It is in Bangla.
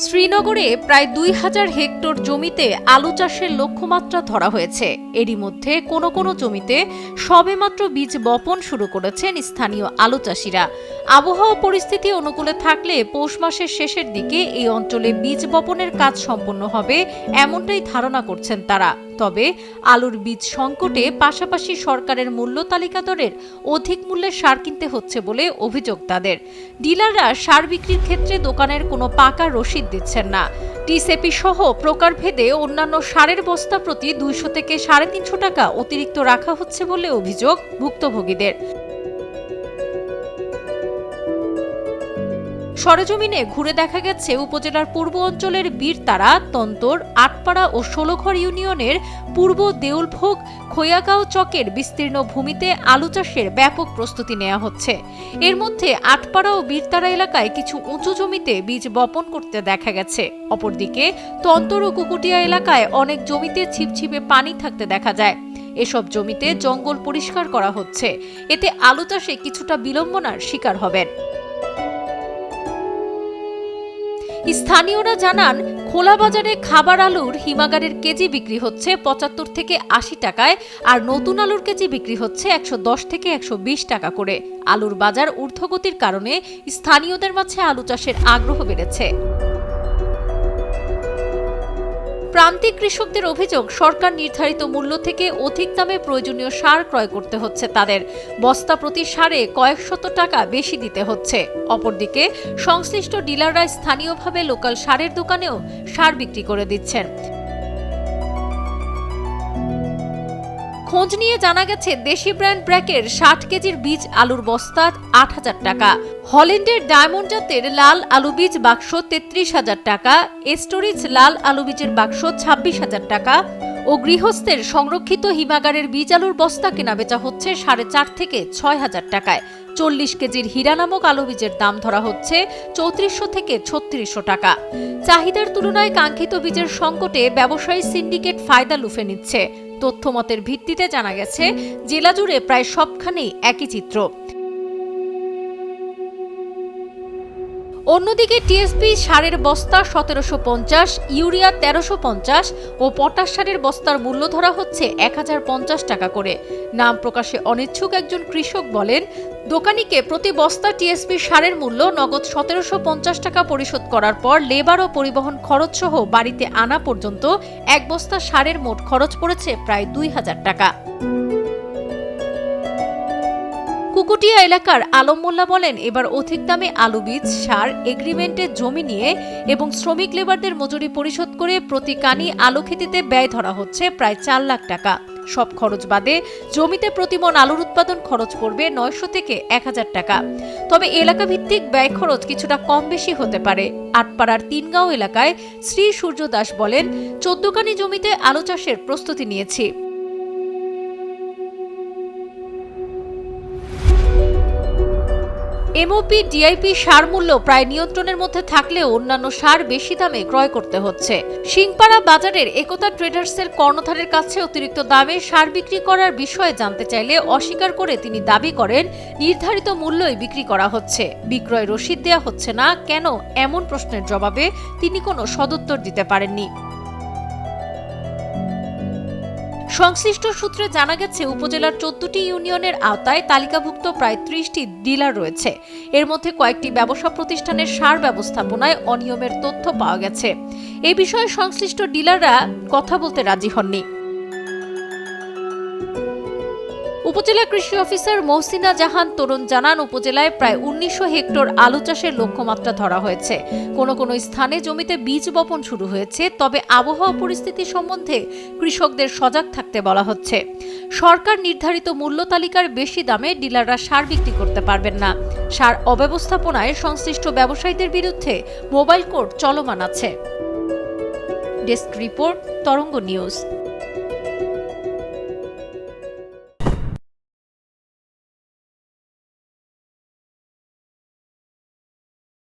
শ্রীনগরে প্রায় ২,০০০ হেক্টর জমিতে আলু চাষের লক্ষ্যমাত্রা ধরা হয়েছে। এরই মধ্যে কোনো কোনো জমিতে সবেমাত্র বীজ বপন শুরু করেছেন স্থানীয় আলু চাষিরা। আবহাওয়া পরিস্থিতি অনুকূলে থাকলে পৌষ মাসের শেষের দিকে এই অঞ্চলে বীজ বপনের কাজ সম্পন্ন হবে এমনটাই ধারণা করছেন তারা। তবে আলুর বীজ সংকটে পাশাপাশি সরকারের মূল্য তালিকা দরের অধিক মূল্যে সার কিনতে হচ্ছে বলে অভিযোগ তাদের। ডিলাররা সার বিক্রির ক্ষেত্রে দোকানের কোনো পাকা রসিদ দিচ্ছেন না। টিসিপি সহ প্রকারভেদে অন্যান্য সারের বস্তা প্রতি ২০০ থেকে ৩৫০ টাকা অতিরিক্ত রাখা হচ্ছে বলে অভিযোগ ভুক্তভোগীদের। সরেজমিনে ঘুরে দেখা গেছে উপজেলার পূর্ব অঞ্চলের বীরতারা, তন্তর, আটপাড়া ও ষোলঘর ইউনিয়নের পূর্ব দেউলভোগ খৈয়াগাঁও চকের বিস্তীর্ণ ভূমিতে আলু চাষের ব্যাপক প্রস্তুতি নেওয়া হচ্ছে। এর মধ্যে আটপাড়া ও বীরতারা এলাকায় কিছু উঁচু জমিতে বীজ বপন করতে দেখা গেছে। অপরদিকে তন্তর ও কুকুটিয়া এলাকায় অনেক জমিতে ছিপছিপে পানি থাকতে দেখা যায়। এসব জমিতে জঙ্গল পরিষ্কার করা হচ্ছে। এতে আলু চাষে কিছুটা বিড়ম্বনার শিকার হবেন। স্থানীয়রা জানান, খোলা বাজারে খাবার আলুর হিমাগারের কেজি বিক্রি হচ্ছে ৭৫ থেকে ৮০ টাকায়, আর নতুন আলুর কেজি বিক্রি হচ্ছে ১১০ থেকে ১২০ টাকা করে। আলুর বাজার ঊর্ধ্বগতির কারণে স্থানীয়দের মাঝে আলু চাষের আগ্রহ বেড়েছে। প্রান্তিক কৃষকদের অভিযোগ, সরকার নির্ধারিত মূল্য থেকে অধিক দামে প্রয়োজনীয় সার ক্রয় করতে হচ্ছে তাদের। বস্তা প্রতি সারে কয়েকশত টাকা বেশি দিতে হচ্ছে। অপরদিকে সংশ্লিষ্ট ডিলাররা স্থানীয়ভাবে লোকাল সারের দোকানেও সার বিক্রি করে দিচ্ছেন। খোঁজ নিয়ে জানা গেছে, দেশি ব্র্যান্ড ব্র্যাকের ৬০ কেজির বীজ আলুর বস্তা ৮,০০০ টাকা, হল্যান্ডের ডায়মন্ড জাতের লাল আলু বীজ বাক্স ৩৩,০০০ টাকা, এস্টোরিজ লাল আলু বীজের বাক্স ২৬,০০০ টাকা ও গৃহস্থের সংরক্ষিত হিমাগারের বীজ আলুর বস্তা কেনাবেচা হচ্ছে ৪,৫০০ থেকে ৬,০০০ টাকায়। ৪০ কেজির হীরা নামক আলু বীজের দাম ধরা হচ্ছে ৩৪০০ থেকে ৩৬০০ টাকা। চাহিদার তুলনায় কাঙ্ক্ষিত বীজের সংকটে ব্যবসায়ী সিন্ডিকেট ফায়দা লুফে নিচ্ছে। তথ্যমতের ভিত্তিতে জানা গেছে, জেলা জুড়ে প্রায় সবখানেই একই চিত্র। অন্যদিকে টিএসপি সারের বস্তা ১৭৫০, ইউরিয়া ১৩৫০ ও পটাশ সারের বস্তার মূল্য ধরা হচ্ছে ১,০৫০ টাকা করে। নাম প্রকাশে অনিচ্ছুক একজন কৃষক বলেন, দোকানিকে প্রতি বস্তা টিএসপি সারের মূল্য নগদ ১৭৫০ টাকা পরিশোধ করার পর লেবার ও পরিবহন খরচ সহ বাড়িতে আনা পর্যন্ত এক বস্তা সারের মোট খরচ পড়েছে প্রায় ২,০০০ টাকা। কুকুটিয়া এলাকার আলম মোল্লা বলেন, এবার অধিক দামে আলু বীজ, সার, এগ্রিমেন্টে জমি নিয়ে এবং শ্রমিক লেবারদের মজুরি পরিশোধ করে প্রতি কানি আলু খেতিতে ব্যয় ধরা হচ্ছে প্রায় ৪ লাখ টাকা। সব খরচ বাদে জমিতে প্রতিমন আলুর উৎপাদন খরচ পড়বে ৯০০ থেকে ১,০০০ টাকা। তবে এলাকা ভিত্তিক ব্যয় খরচ কিছুটা কম বেশি হতে পারে। আটপাড়ার তিনগাঁও এলাকায় শ্রী সূর্য দাস বলেন, ১৪ কানি জমিতে আলু চাষের প্রস্তুতি নিয়েছি। এমওপি, ডিআইপি সার মূল্য প্রায় নিয়ন্ত্রণের মধ্যে থাকলেও অন্যান্য সার বেশি দামে ক্রয় করতে হচ্ছে। সিংপাড়া বাজারের একতা ট্রেডার্সের কর্ণধারের কাছে অতিরিক্ত দামে সার বিক্রি করার বিষয়ে জানতে চাইলে অস্বীকার করে তিনি দাবি করেন, নির্ধারিত মূল্যই বিক্রি করা হচ্ছে, বিক্রয় রসিদ দেওয়া হচ্ছে না কেন, এমন প্রশ্নের জবাবে তিনি কোনো সদুত্তর দিতে পারেননি। সংশ্লিষ্ট সূত্রে জানা গেছে, উপজেলার ১৪টি ইউনিয়নের আওতায় তালিকাভুক্ত প্রায় ৩০টি ডিলার রয়েছে। এর মধ্যে কয়েকটি ব্যবসা প্রতিষ্ঠানের সার ব্যবস্থাপনায় অনিয়মের তথ্য পাওয়া গেছে। এ বিষয়ে সংশ্লিষ্ট ডিলাররা কথা বলতে রাজি হননি। উপজেলা কৃষি অফিসার মহসিনা জাহান তরুণ জানান, উপজেলায় প্রায় ১৯০০ হেক্টর আলু চাষের লক্ষ্যমাত্রা ধরা হয়েছে। কোনো কোনো স্থানে জমিতে বীজ বপন শুরু হয়েছে, তবে আবহাওয়া পরিস্থিতি সম্বন্ধে কৃষকদের সজাগ থাকতে বলা হচ্ছে। সরকার নির্ধারিত মূল্য তালিকার বেশি দামে ডিলাররা সার বিক্রি করতে পারবেন না। সার অব্যবস্থাপনায় সংশ্লিষ্ট ব্যবসায়ীদের বিরুদ্ধে মোবাইল কোর্ট চলমান আছে। ডেস্ক রিপোর্ট, তরঙ্গ নিউজ।